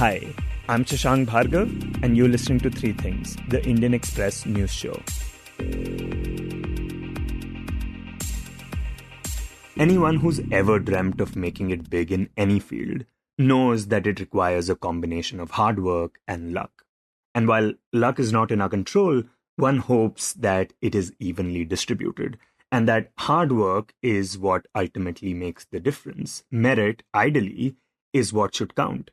Hi, I'm Shashank Bhargava, and you're listening to Three Things, the Indian Express news show. Anyone who's ever dreamt of making it big in any field knows that it requires a combination of hard work and luck. And while luck is not in our control, one hopes that it is evenly distributed, and that hard work is what ultimately makes the difference. Merit, ideally, is what should count.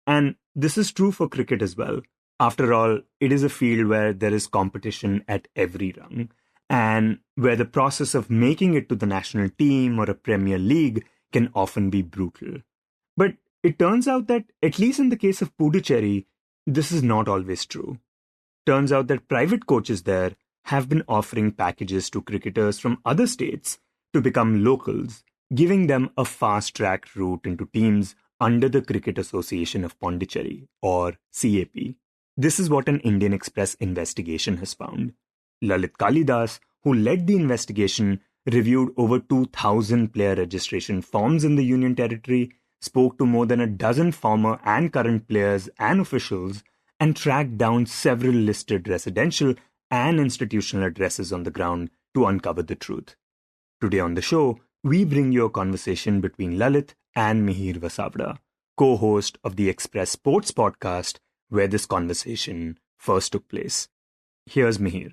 And this is true for cricket as well. After all, it is a field where there is competition at every rung, and where the process of making it to the national team or a Premier League can often be brutal. But it turns out that, at least in the case of Puducherry, this is not always true. Turns out that private coaches there have been offering packages to cricketers from other states to become locals, giving them a fast-track route into teams under the Cricket Association of Pondicherry, or CAP. This is what an Indian Express investigation has found. Lalith Kalidas, who led the investigation, reviewed over 2,000 player registration forms in the Union Territory, spoke to more than a dozen former and current players and officials, and tracked down several listed residential and institutional addresses on the ground to uncover the truth. Today on the show, we bring you a conversation between Lalith and Mihir Vasavda, co-host of the Express Sports podcast, where this conversation first took place. Here's Mihir.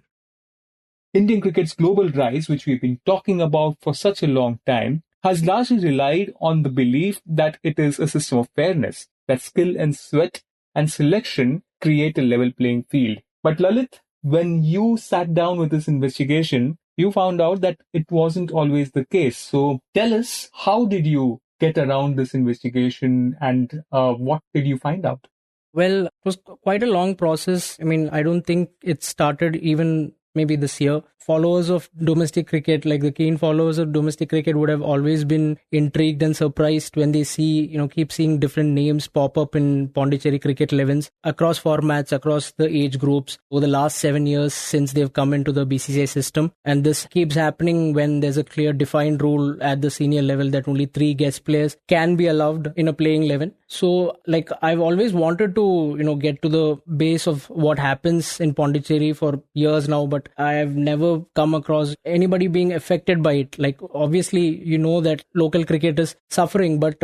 Indian cricket's global rise, which we've been talking about for such a long time, has largely relied on the belief that it is a system of fairness, that skill and sweat and selection create a level playing field. But Lalith, when you sat down with this investigation, you found out that it wasn't always the case. So tell us, how did you get around this investigation and what did you find out? Well, it was quite a long process. I don't think it started even maybe this year. Followers of domestic cricket, like the keen followers of domestic cricket, would have always been intrigued and surprised when they keep seeing different names pop up in Pondicherry cricket 11s across formats, across the age groups over the last 7 years since they've come into the BCCI system. And this keeps happening when there's a clear defined rule at the senior level that only 3 guest players can be allowed in a playing 11. So, I've always wanted to, get to the base of what happens in Pondicherry for years now, but I have never come across anybody being affected by it. Obviously, that local cricket is suffering, but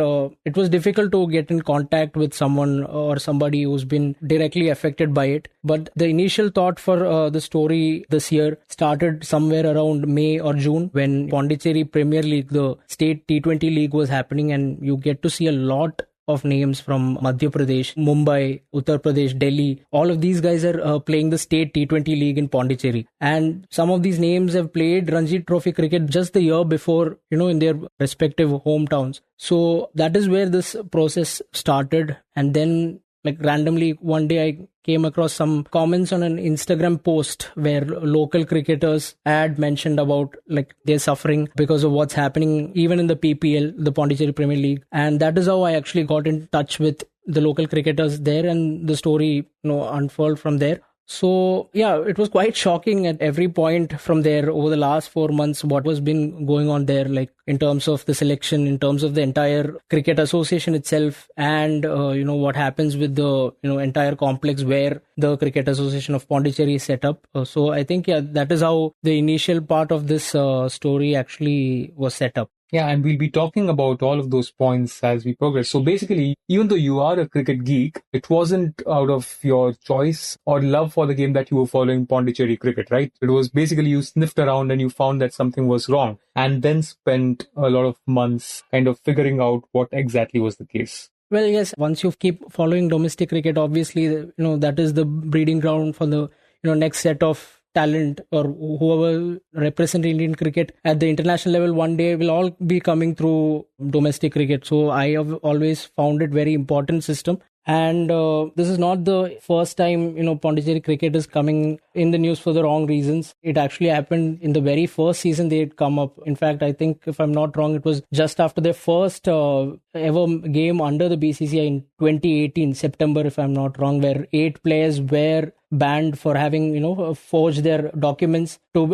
it was difficult to get in contact with someone or somebody who's been directly affected by it. But the initial thought for the story this year started somewhere around May or June, when Pondicherry Premier League, the state T20 league, was happening, and you get to see a lot of names from Madhya Pradesh, Mumbai, Uttar Pradesh, Delhi. All of these guys are playing the state T20 league in Pondicherry. And some of these names have played Ranji Trophy cricket just the year before, in their respective hometowns. So that is where this process started. And then randomly one day I came across some comments on an Instagram post where local cricketers had mentioned about they're suffering because of what's happening even in the PPL, the Pondicherry Premier League. And that is how I actually got in touch with the local cricketers there, and the story unfolded from there. So yeah, it was quite shocking at every point from there over the last 4 months, what was been going on there, in terms of the selection, in terms of the entire Cricket Association itself, and what happens with the entire complex where the Cricket Association of Pondicherry is set up. So I think that is how the initial part of this story actually was set up. Yeah, and we'll be talking about all of those points as we progress. So basically, even though you are a cricket geek, it wasn't out of your choice or love for the game that you were following Pondicherry cricket, right? It was basically you sniffed around and you found that something was wrong, and then spent a lot of months kind of figuring out what exactly was the case. Well, yes, once you keep following domestic cricket, obviously, that is the breeding ground for the, next set of talent, or whoever represent Indian cricket at the international level one day will all be coming through domestic cricket. So I have always found it very important system. And this is not the first time, Pondicherry cricket is coming in the news for the wrong reasons. It actually happened in the very first season they had come up. In fact, I think, if I'm not wrong, it was just after their first ever game under the BCCI in 2018, September, if I'm not wrong, where 8 players were banned for having, forged their documents to,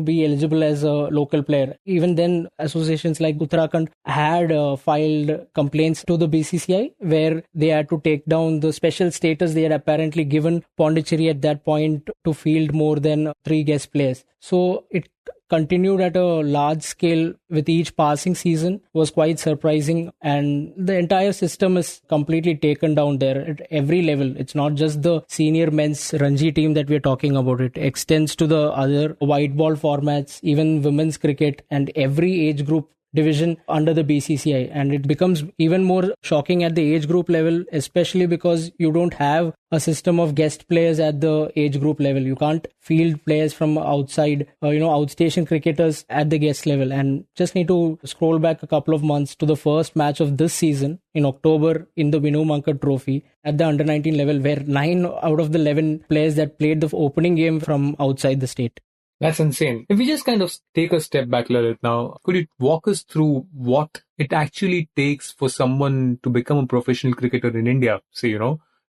be eligible as a local player. Even then, associations like Uttarakhand had filed complaints to the BCCI where they had to take down the special status they had apparently given Pondicherry at that point to field more than 3 guest players. So it continued at a large scale with each passing season, was quite surprising, and the entire system is completely taken down there at every level. It's not just the senior men's Ranji team that we're talking about. It extends to the other white ball formats, even women's cricket, and every age group division under the BCCI, and it becomes even more shocking at the age group level, especially because you don't have a system of guest players at the age group level. You can't field players from outside, outstation cricketers at the guest level. And just need to scroll back a couple of months to the first match of this season in October in the Vinu Mankad Trophy at the under 19 level, where 9 out of the 11 players that played the opening game from outside the state. That's insane. If we just kind of take a step back, Lalith, now, could you walk us through what it actually takes for someone to become a professional cricketer in India? Say,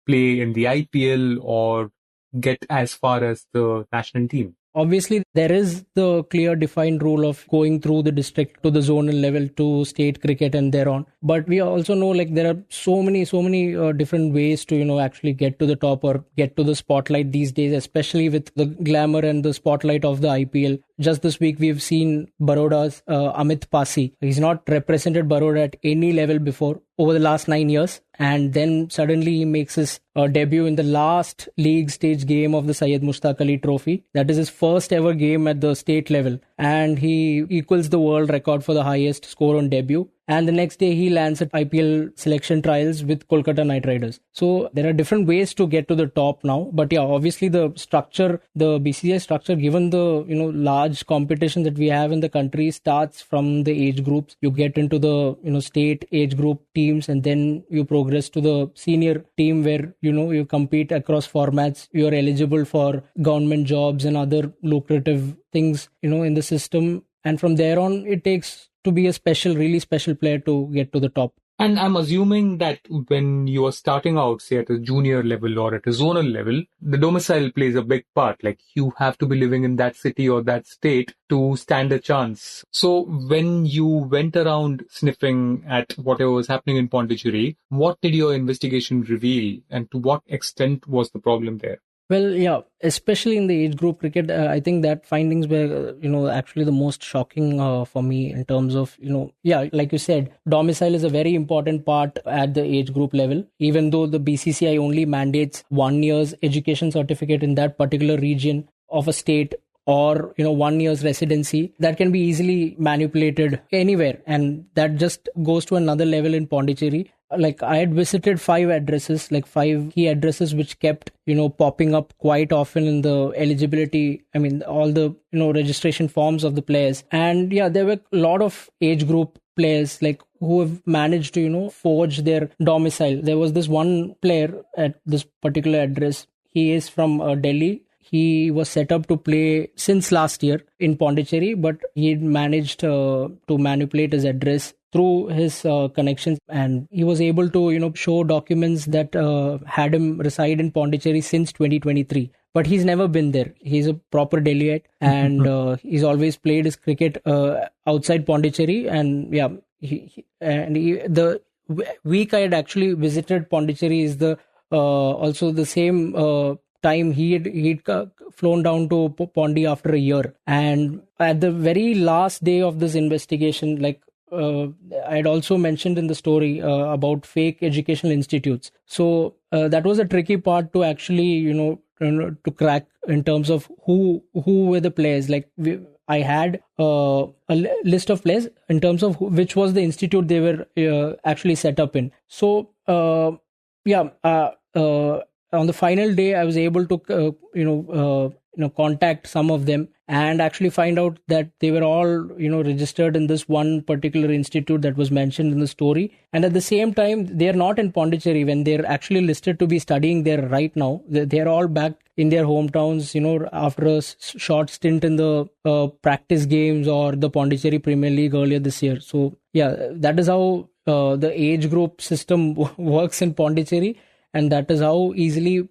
play in the IPL or get as far as the national team? Obviously, there is the clear defined rule of going through the district to the zonal level to state cricket and thereon. But we also know there are so many different ways to, actually get to the top or get to the spotlight these days, especially with the glamour and the spotlight of the IPL. Just this week, we've seen Baroda's Amit Pasi. He's not represented Baroda at any level before over the last 9 years. And then suddenly he makes his debut in the last league stage game of the Syed Mushtaq Ali Trophy. That is his first ever game at the state level. And he equals the world record for the highest score on debut. And the next day he lands at IPL selection trials with Kolkata Knight Riders. So there are different ways to get to the top now. But yeah, obviously the structure, the BCCI structure, given the large competition that we have in the country, starts from the age groups. You get into the state age group teams, and then you progress to the senior team where you compete across formats. You are eligible for government jobs and other lucrative things in the system. And from there on, it takes to be a really special player to get to the top. And I'm assuming that when you are starting out, say at a junior level or at a zonal level, the domicile plays a big part. Like you have to be living in that city or that state to stand a chance. So when you went around sniffing at whatever was happening in Pondicherry, what did your investigation reveal, and to what extent was the problem there? Well, yeah, especially in the age group cricket, I think that findings were, actually the most shocking for me in terms of, like you said, domicile is a very important part at the age group level. Even though the BCCI only mandates 1 year's education certificate in that particular region of a state, or 1 year's residency, that can be easily manipulated anywhere, and that just goes to another level in Pondicherry. Like I had visited 5 addresses, 5 key addresses, which kept popping up quite often in the eligibility, all the registration forms of the players. And yeah, there were a lot of age group players who have managed to forge their domicile. There was this one player at this particular address. He is from Delhi. He was set up to play since last year in Pondicherry, but he managed to manipulate his address through his connections, and he was able to show documents that had him reside in Pondicherry since 2023. But he's never been there. He's a proper Delhiite, and he's always played his cricket outside Pondicherry. And yeah, the week I had actually visited Pondicherry is the also the same time he'd flown down to Pondi after a year. And at the very last day of this investigation, I had also mentioned in the story about fake educational institutes. So that was a tricky part to actually, to crack in terms of who were the players. I had a list of players in terms of which was the institute they were actually set up in. So on the final day, I was able to, contact some of them and actually find out that they were all, registered in this one particular institute that was mentioned in the story. And at the same time, they are not in Pondicherry when they're actually listed to be studying there right now. They're all back in their hometowns, after a short stint in the practice games or the Pondicherry Premier League earlier this year. So yeah, that is how the age group system works in Pondicherry. And that is how easily,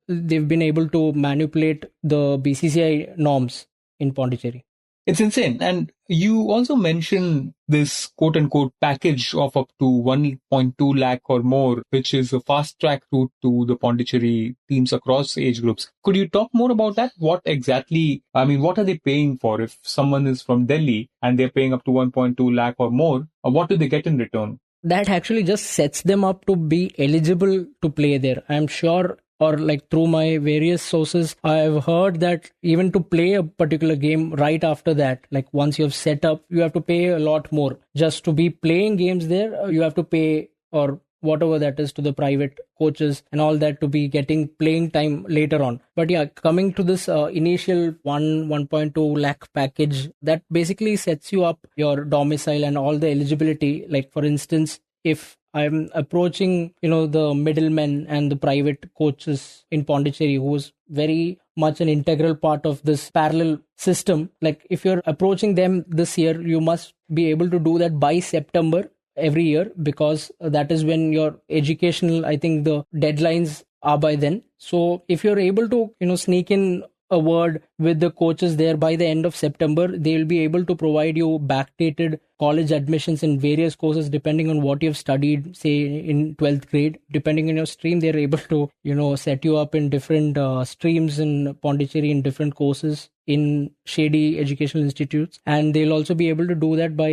they've been able to manipulate the BCCI norms in Pondicherry. It's insane. And you also mentioned this quote unquote package of up to 1.2 lakh or more, which is a fast track route to the Pondicherry teams across age groups. Could you talk more about that? What exactly, what are they paying for? If someone is from Delhi and they're paying up to 1.2 lakh or more, what do they get in return? That actually just sets them up to be eligible to play there. I'm sure, or like through my various sources, I've heard that even to play a particular game right after that, like once you have set up, you have to pay a lot more. Just to be playing games there, you have to pay, or whatever that is, to the private coaches and all that, to be getting playing time later on. But yeah, coming to this initial 1.2 lakh package, that basically sets you up your domicile and all the eligibility. Like for instance, if I'm approaching, the middlemen and the private coaches in Pondicherry, who's very much an integral part of this parallel system. Like if you're approaching them this year, you must be able to do that by September every year, because that is when your educational, I think the deadlines are by then. So if you're able to, sneak in a word with the coaches there by the end of September, they will be able to provide you backdated college admissions in various courses depending on what you've studied, say in 12th grade. Depending on your stream, they're able to, set you up in different streams in Pondicherry, in different courses in shady educational institutes. And they'll also be able to do that by,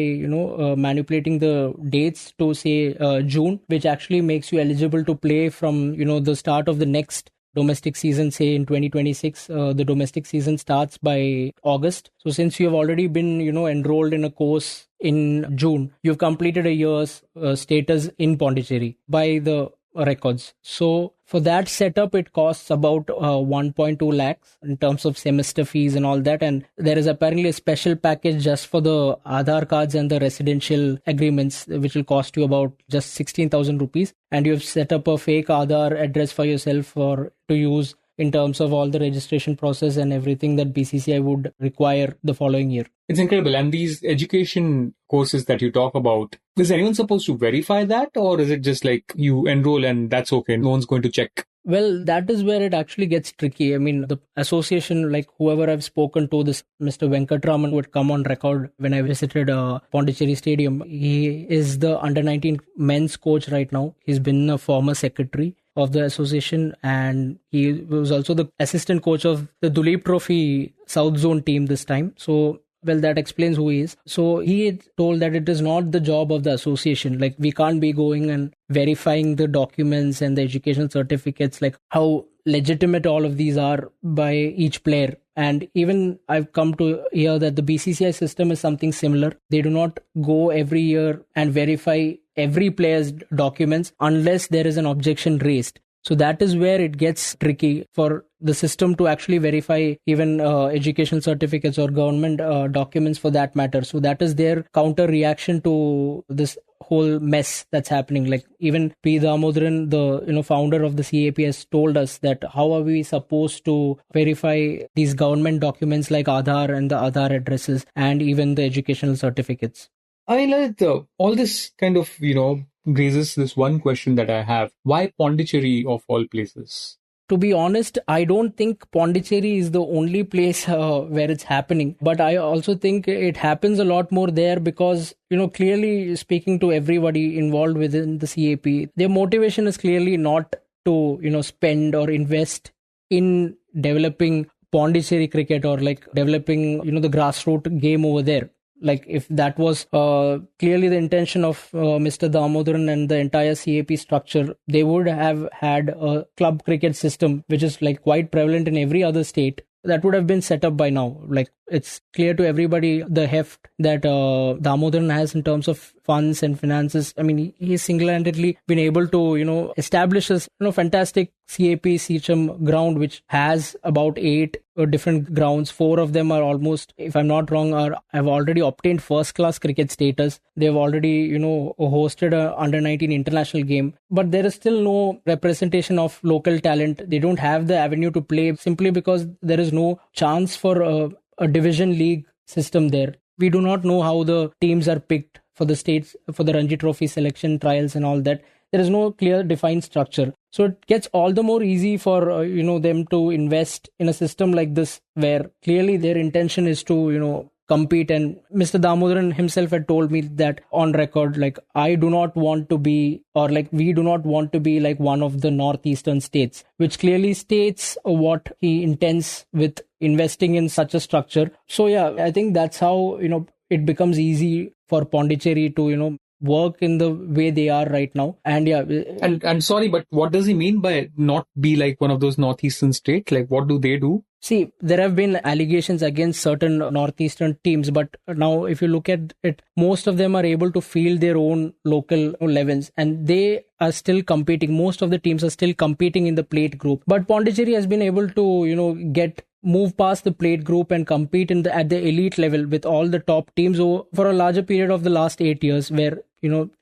manipulating the dates to say June, which actually makes you eligible to play from, the start of the next domestic season. Say in 2026, the domestic season starts by August. So since you have already been, enrolled in a course in June, you've completed a year's status in Pondicherry by the records. So for that setup, it costs about 1.2 lakhs in terms of semester fees and all that. And there is apparently a special package just for the Aadhaar cards and the residential agreements, which will cost you about just 16,000 rupees. And you've set up a fake Aadhaar address for yourself to use in terms of all the registration process and everything that BCCI would require the following year. It's incredible. And these education courses that you talk about, is anyone supposed to verify that? Or is it just like you enroll and that's okay, no one's going to check? Well, that is where it actually gets tricky. I mean, the association, like whoever I've spoken to, this Mr. Venkatraman, who had come on record when I visited Pondicherry Stadium, he is the under-19 men's coach right now. He's been a former secretary of the association, and he was also the assistant coach of the Duleep Trophy South Zone team this time. So, well, that explains who he is. So he had told that it is not the job of the association. Like, we can't be going and verifying the documents and the education certificates, like how legitimate all of these are by each player. And even I've come to hear that the BCCI system is something similar. They do not go every year and verify every player's documents unless there is an objection raised. So that is where it gets tricky for the system to actually verify even education certificates or government documents for that matter. So that is their counter reaction to this whole mess that's happening. Like even P. Damodaran, the founder of the CAP, has told us that how are we supposed to verify these government documents like Aadhaar and the Aadhaar addresses and even the educational certificates. I like all this kind of, raises this one question that I have. Why Pondicherry of all places? To be honest, I don't think Pondicherry is the only place where it's happening. But I also think it happens a lot more there because, clearly speaking to everybody involved within the CAP, their motivation is clearly not to, spend or invest in developing Pondicherry cricket or like developing, the grassroots game over there. Like if that was clearly the intention of Mr. Damodaran and the entire CAP structure, they would have had a club cricket system, which is like quite prevalent in every other state. That would have been set up by now. Like it's clear to everybody the heft that Damodaran has in terms of funds and finances. I mean, he's single-handedly been able to, establish this, fantastic CAP Seacham ground, which has about 8 different grounds. 4 of them are almost, if I'm not wrong, have already obtained first-class cricket status. They've already, hosted a under-19 international game. But there is still no representation of local talent. They don't have the avenue to play simply because there is no chance for a division league system there. We do not know how the teams are picked. for the states, for the Ranji Trophy selection trials and all that. There is no clear defined structure. So it gets all the more easy for, them to invest in a system like this, where clearly their intention is to, compete. And Mr. Damodaran himself had told me that on record, like, I do not want to be, or like, we do not want to be like one of the northeastern states, which clearly states what he intends with investing in such a structure. So yeah, I think that's how, it becomes easy for Pondicherry to, work in the way they are right now. And yeah. And sorry, but what does he mean by not be like one of those northeastern states? Like, what do they do? See, there have been allegations against certain northeastern teams, but now if you look at it, most of them are able to field their own local 11s, and they are still competing. Most of the teams are still competing in the plate group. But Pondicherry has been able to, move past the plate group and compete at the elite level with all the top teams for a larger period of the last 8 years, where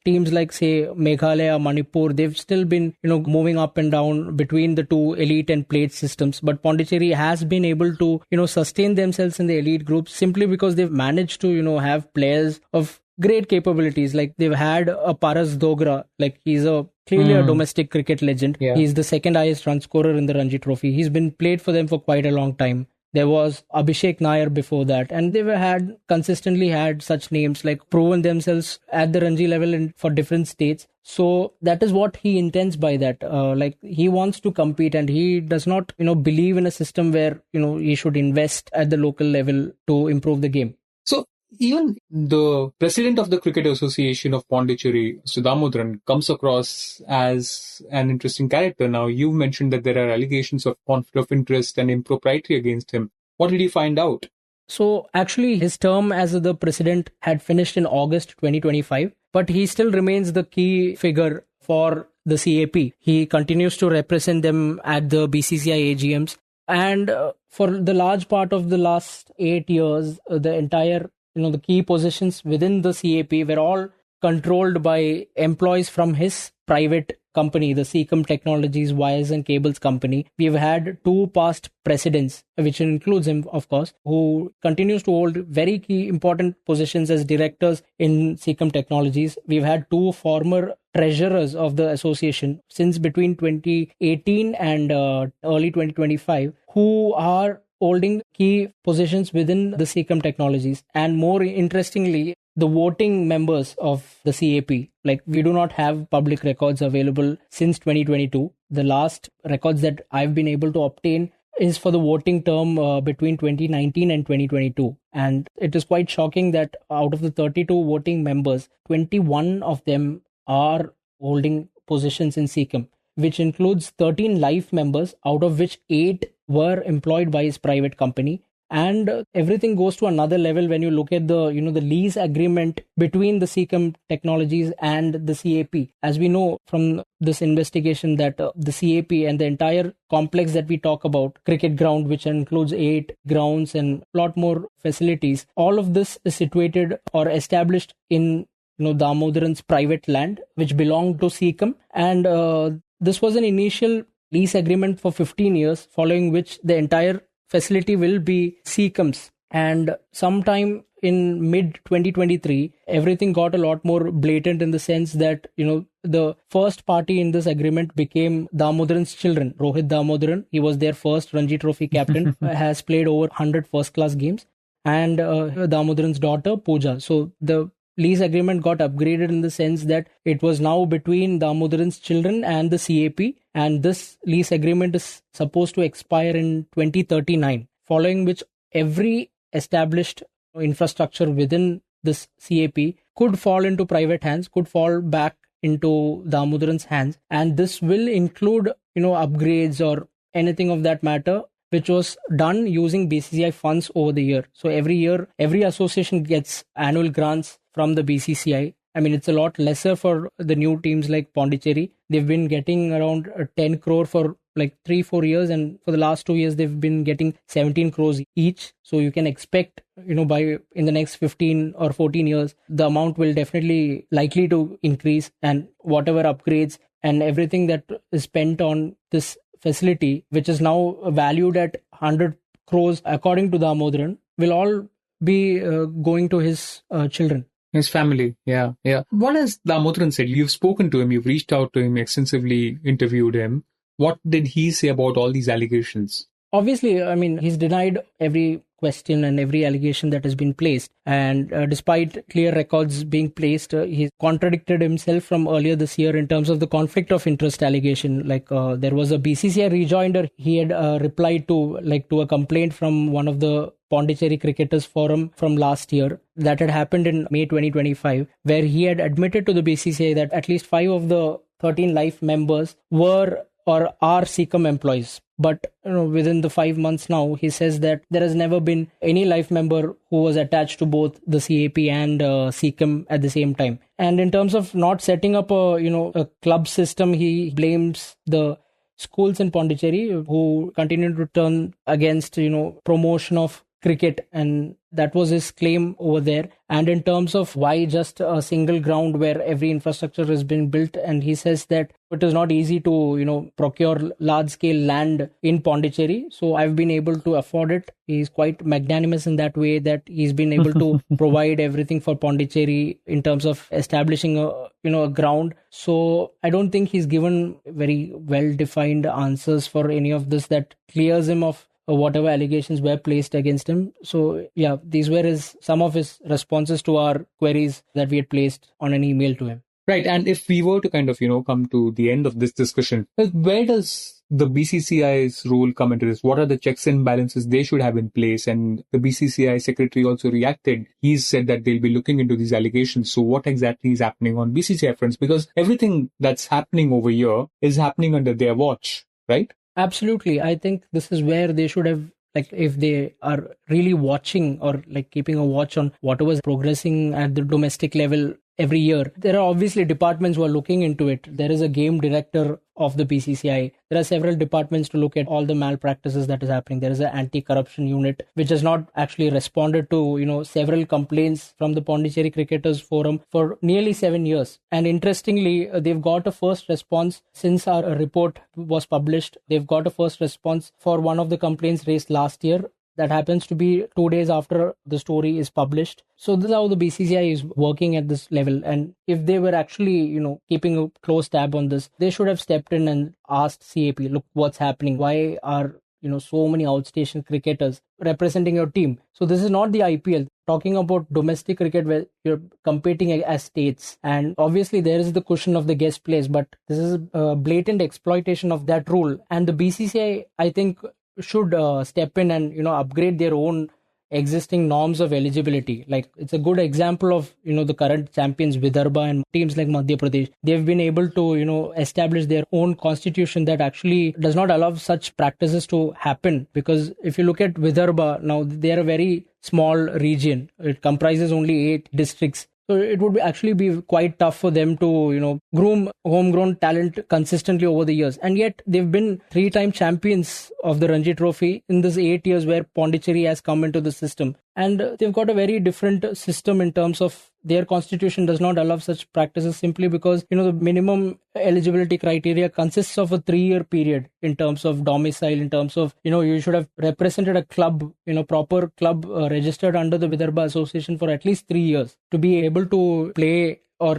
teams like, say, Meghalaya, Manipur, they've still been, moving up and down between the two elite and plate systems. But Pondicherry has been able to, sustain themselves in the elite groups simply because they've managed to, have players of great capabilities. Like, they've had a Paras Dogra, like, he's clearly a domestic cricket legend. Yeah. He's the second highest run scorer in the Ranji Trophy. He's been played for them for quite a long time. There was Abhishek Nair before that, and they've consistently had such names, like, proven themselves at the Ranji level for different states. So that is what he intends by that. Like, he wants to compete, and he does not, believe in a system where, he should invest at the local level to improve the game. So even the president of the Cricket Association of Pondicherry, Mr. Damodaran, comes across as an interesting character. Now, you mentioned that there are allegations of conflict of interest and impropriety against him. What did he find out? So actually, his term as the president had finished in August 2025, but he still remains the key figure for the CAP. He continues to represent them at the BCCI AGMs. And for the large part of the last 8 years, the entire the key positions within the CAP were all controlled by employees from his private company, the Seacom Technologies Wires and Cables Company. We've had 2 past presidents, which includes him, of course, who continues to hold very key important positions as directors in Seacom Technologies. We've had 2 former treasurers of the association since between 2018 and early 2025, who are holding key positions within the Seacom Technologies. And more interestingly, the voting members of the CAP, like, we do not have public records available since 2022. The last records that I've been able to obtain is for the voting term between 2019 and 2022. And it is quite shocking that out of the 32 voting members, 21 of them are holding positions in Seacom, which includes 13 life members, out of which 8 were employed by his private company. And everything goes to another level when you look at the lease agreement between the Seacom Technologies and the CAP. As we know from this investigation, that the CAP and the entire complex that we talk about, cricket ground, which includes 8 grounds and a lot more facilities, all of this is situated or established in Damodaran's private land, which belonged to Seacom. And this was an initial lease agreement for 15 years, following which the entire facility will be Seacom's. And sometime in mid 2023, everything got a lot more blatant in the sense that, the first party in this agreement became Damodaran's children. Rohit Damodaran, he was their first Ranji Trophy captain, has played over 100 first-class games. And Damodaran's daughter, Pooja. So the lease agreement got upgraded in the sense that it was now between Damodaran's children and the CAP, and this lease agreement is supposed to expire in 2039, following which every established infrastructure within this CAP could fall into private hands, could fall back into Damodaran's hands, and this will include upgrades or anything of that matter, which was done using BCCI funds over the year. So every year, every association gets annual grants from the BCCI. I mean, it's a lot lesser for the new teams like Pondicherry. They've been getting around 10 crore for like 3-4 years, and for the last 2 years, they've been getting 17 crores each. So you can expect, by in the next 15 or 14 years, the amount will definitely likely to increase, and whatever upgrades and everything that is spent on this facility, which is now valued at 100 crores according to Damodaran, will all be going to his children. His family, yeah, yeah. What has Damodaran said? You've spoken to him, you've reached out to him, extensively interviewed him. What did he say about all these allegations? Obviously, I mean, he's denied every question and every allegation that has been placed. And despite clear records being placed, he's contradicted himself from earlier this year in terms of the conflict of interest allegation. Like there was a BCCI rejoinder he had replied to a complaint from one of the Pondicherry Cricketers Forum from last year that had happened in May 2025, where he had admitted to the BCCI that at least 5 of the 13 life members were or are SECUM employees. But within the 5 months now, he says that there has never been any life member who was attached to both the CAP and SECUM at the same time. And in terms of not setting up a club system, he blames the schools in Pondicherry who continue to turn against promotion of cricket, and that was his claim over there. And in terms of why just a single ground where every infrastructure has been built, and he says that it is not easy to procure large scale land in Pondicherry, so I've been able to afford it. He's quite magnanimous in that way, that he's been able to provide everything for Pondicherry in terms of establishing a ground. So I don't think he's given very well defined answers for any of this that clears him of whatever allegations were placed against him. So yeah, these were some of his responses to our queries that we had placed on an email to him. Right. And if we were to kind of, come to the end of this discussion, where does the BCCI's role come into this? What are the checks and balances they should have in place? And the BCCI secretary also reacted. He said that they'll be looking into these allegations. So what exactly is happening on BCCI fronts? Because everything that's happening over here is happening under their watch, right? Absolutely. I think this is where they should have, if they are really watching or keeping a watch on whatever is progressing at the domestic level every year. There are obviously departments who are looking into it. There is a game director of the BCCI. There are several departments to look at all the malpractices that is happening. There is an anti-corruption unit which has not actually responded to several complaints from the Pondicherry Cricketers Forum for nearly 7 years. And interestingly, they've got a first response since our report was published. They've got a first response for one of the complaints raised last year. That happens to be 2 days after the story is published. So this is how the BCCI is working at this level. And if they were actually, keeping a close tab on this, they should have stepped in and asked CAP, look, what's happening? Why are, so many outstation cricketers representing your team? So this is not the IPL. Talking about domestic cricket where you're competing as states. And obviously there is the cushion of the guest place, but this is a blatant exploitation of that rule. And the BCCI, I think, should step in and upgrade their own existing norms of eligibility. It's a good example of the current champions Vidarbha and teams like Madhya Pradesh. They've been able to establish their own constitution that actually does not allow such practices to happen. Because if you look at Vidarbha now, they are a very small region. It comprises only 8 districts. So it would actually be quite tough for them to, groom homegrown talent consistently over the years. And yet they've been 3-time champions of the Ranji Trophy in this 8 years where Pondicherry has come into the system. And they've got a very different system in terms of their constitution does not allow such practices simply because, the minimum eligibility criteria consists of a 3-year period in terms of domicile, in terms of, you should have represented a club, proper club registered under the Vidarbha Association for at least 3 years to be able to play or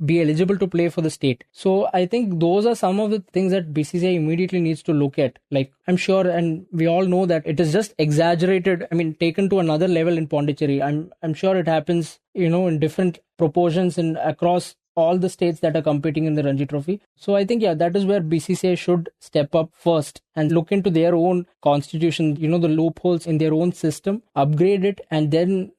be eligible to play for the state. So I think those are some of the things that BCCI immediately needs to look at. I'm sure, and we all know that it is just exaggerated. I mean, taken to another level in Pondicherry. I'm sure it happens, in different proportions and across all the states that are competing in the Ranji Trophy. So I think, that is where BCCI should step up first and look into their own constitution, the loopholes in their own system, upgrade it, and then,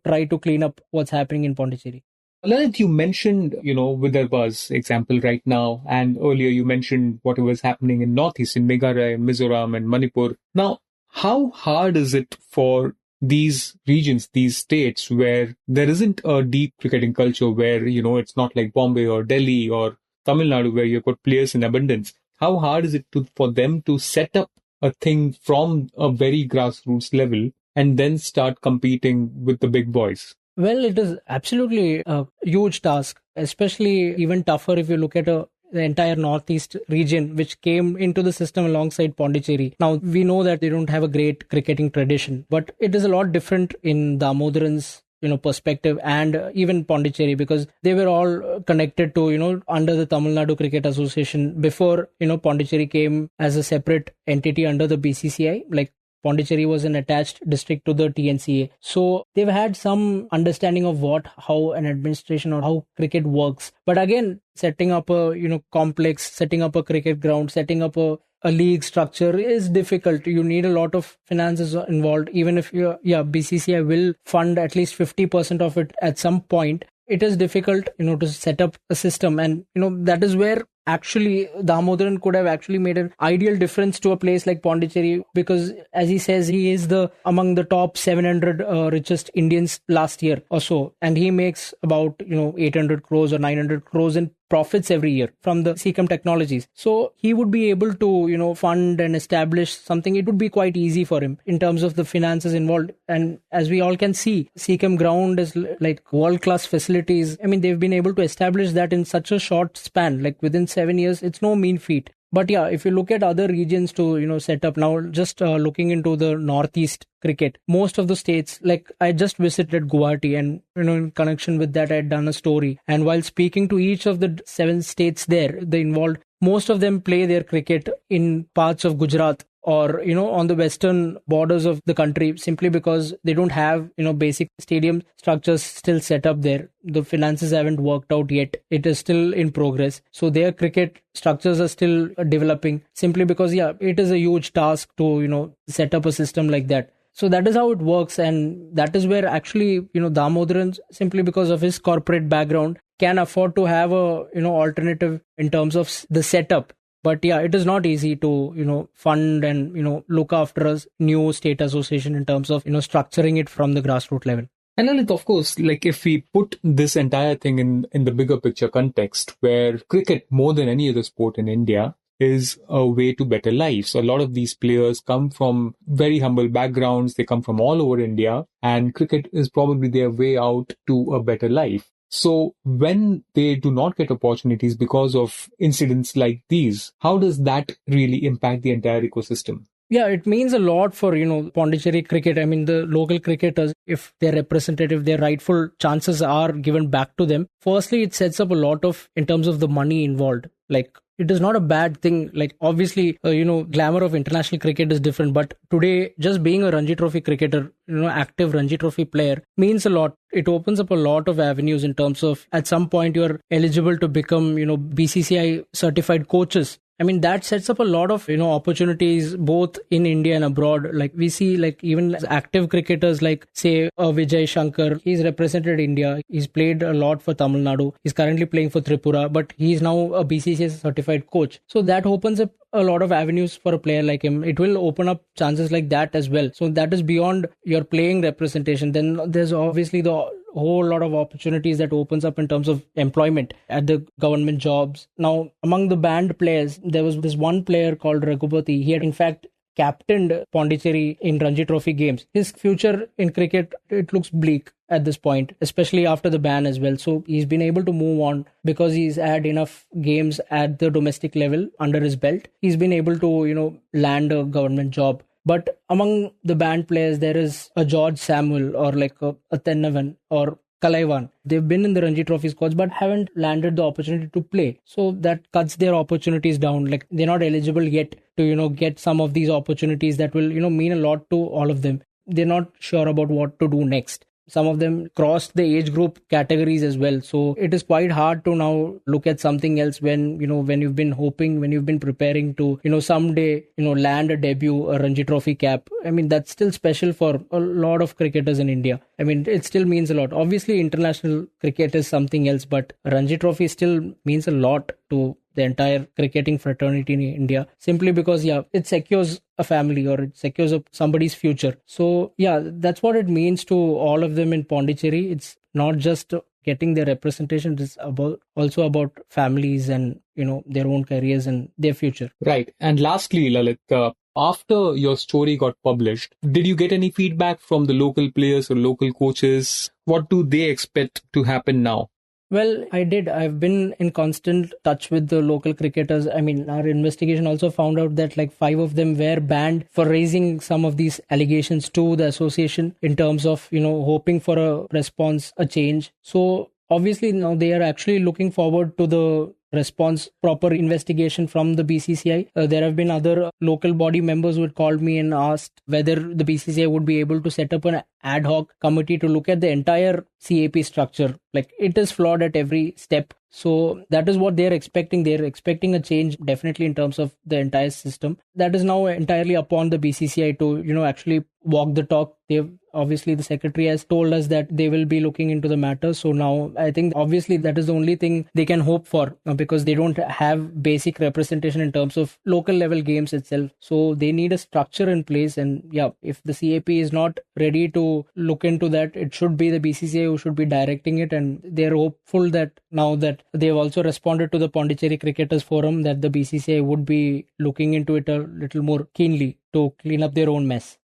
try to clean up what's happening in Pondicherry. Lalith, you mentioned, Vidarbha's example right now, and earlier you mentioned what was happening in Northeast, in Meghalaya, Mizoram, and Manipur. Now, how hard is it for these regions, these states, where there isn't a deep cricketing culture, where, it's not like Bombay or Delhi or Tamil Nadu, where you've got players in abundance? How hard is it for them to set up a thing from a very grassroots level and then start competing with the big boys? Well, it is absolutely a huge task, especially even tougher if you look at the entire Northeast region, which came into the system alongside Pondicherry. Now, we know that they don't have a great cricketing tradition, but it is a lot different in Damodaran's perspective, and even Pondicherry, because they were all connected to under the Tamil Nadu Cricket Association before Pondicherry came as a separate entity under the BCCI. Like Pondicherry was an attached district to the TNCA. So they've had some understanding of how an administration or how cricket works. But again, setting up a, complex, setting up a cricket ground, setting up a league structure is difficult. You need a lot of finances involved. Even if BCCI will fund at least 50% of it at some point, it is difficult, to set up a system. And, that is where actually Damodaran could have actually made an ideal difference to a place like Pondicherry, because as he says, he is among the top 700 richest Indians last year or so. And he makes about, 800 crores or 900 crores in profits every year from the Seacom Technologies. So he would be able to, fund and establish something. It would be quite easy for him in terms of the finances involved. And as we all can see, Seacom ground is like world-class facilities. I mean, they've been able to establish that in such a short span, like within 7 years. It's no mean feat. But yeah, if you look at other regions to, set up now, just looking into the Northeast cricket, most of the states, like I just visited Guwahati, and, in connection with that, I had done a story. And while speaking to each of the 7 states there, they involved, most of them play their cricket in parts of Gujarat or, on the western borders of the country, simply because they don't have, basic stadium structures still set up there. The finances haven't worked out yet. It is still in progress. So their cricket structures are still developing, simply because, it is a huge task to, set up a system like that. So that is how it works. And that is where actually, Damodaran, simply because of his corporate background, can afford to have a, alternative in terms of the setup. But yeah, it is not easy to, fund and, look after a new state association in terms of, structuring it from the grassroots level. And Lalit, of course, like if we put this entire thing in the bigger picture context, where cricket, more than any other sport in India, is a way to better life. So a lot of these players come from very humble backgrounds. They come from all over India, and cricket is probably their way out to a better life. So when they do not get opportunities because of incidents like these, how does that really impact the entire ecosystem? Yeah, it means a lot for, Pondicherry cricket. I mean, the local cricketers, if they're representative, their rightful chances are given back to them. Firstly, it sets up a lot of, in terms of the money involved. Like, it is not a bad thing. Like, obviously, glamour of international cricket is different. But today, just being a Ranji Trophy cricketer, active Ranji Trophy player means a lot. It opens up a lot of avenues in terms of, at some point, you're eligible to become, BCCI certified coaches. I mean, that sets up a lot of, opportunities both in India and abroad. Like we see, like even active cricketers like, say, Vijay Shankar, he's represented India. He's played a lot for Tamil Nadu. He's currently playing for Tripura, but he's now a BCCI certified coach. So that opens up a lot of avenues for a player like him. It will open up chances like that as well. So that is beyond your playing representation. Then there's obviously the whole lot of opportunities that opens up in terms of employment at the government jobs. Now, among the band players, there was this one player called Raghupati. He had in fact captained Pondicherry in Ranji Trophy games. His future in cricket, it looks bleak at this point, especially after the ban as well. So he's been able to move on because he's had enough games at the domestic level under his belt. He's been able to, land a government job. But among the band players, there is a George Samuel or like a Tennavan or Kalaivan. They've been in the Ranji Trophy squads but haven't landed the opportunity to play. So that cuts their opportunities down. Like they're not eligible yet to, get some of these opportunities that will, mean a lot to all of them. They're not sure about what to do next. Some of them crossed the age group categories as well. So it is quite hard to now look at something else when you've been hoping, when you've been preparing to, someday, land a debut, a Ranji Trophy cap. I mean, that's still special for a lot of cricketers in India. I mean, it still means a lot. Obviously, international cricket is something else, but Ranji Trophy still means a lot to the entire cricketing fraternity in India, simply because, it secures a family or it secures somebody's future. So, that's what it means to all of them in Pondicherry. It's not just getting their representation, it's also about families and, their own careers and their future. Right. And lastly, Lalit, after your story got published, did you get any feedback from the local players or local coaches? What do they expect to happen now? Well, I did. I've been in constant touch with the local cricketers. I mean, our investigation also found out that like 5 of them were banned for raising some of these allegations to the association in terms of, hoping for a response, a change. So obviously now they are actually looking forward to the response, proper investigation from the BCCI. There have been other local body members who had called me and asked whether the BCCI would be able to set up an ad hoc committee to look at the entire CAP structure. Like, it is flawed at every step. So that is what they're expecting. They're expecting a change definitely in terms of the entire system. That is now entirely upon the BCCI to, actually walk the talk. They've obviously, the secretary has told us that they will be looking into the matter. So now I think obviously that is the only thing they can hope for, because they don't have basic representation in terms of local level games itself. So they need a structure in place. And yeah, if the CAP is not ready to look into that, it should be the BCCI who should be directing it. And they're hopeful that now that they've also responded to the Pondicherry Cricketers Forum, that the BCCI would be looking into it a little more keenly to clean up their own mess.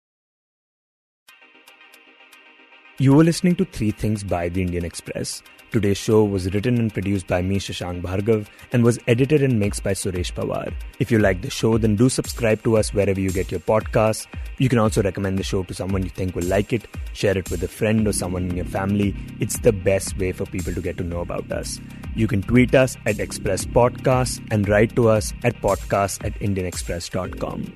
You were listening to 3 Things by the Indian Express. Today's show was written and produced by me, Shashank Bhargava, and was edited and mixed by Suresh Pawar. If you like the show, then do subscribe to us wherever you get your podcasts. You can also recommend the show to someone you think will like it, share it with a friend or someone in your family. It's the best way for people to get to know about us. You can tweet us at Express Podcasts and write to us at podcasts@indianexpress.com.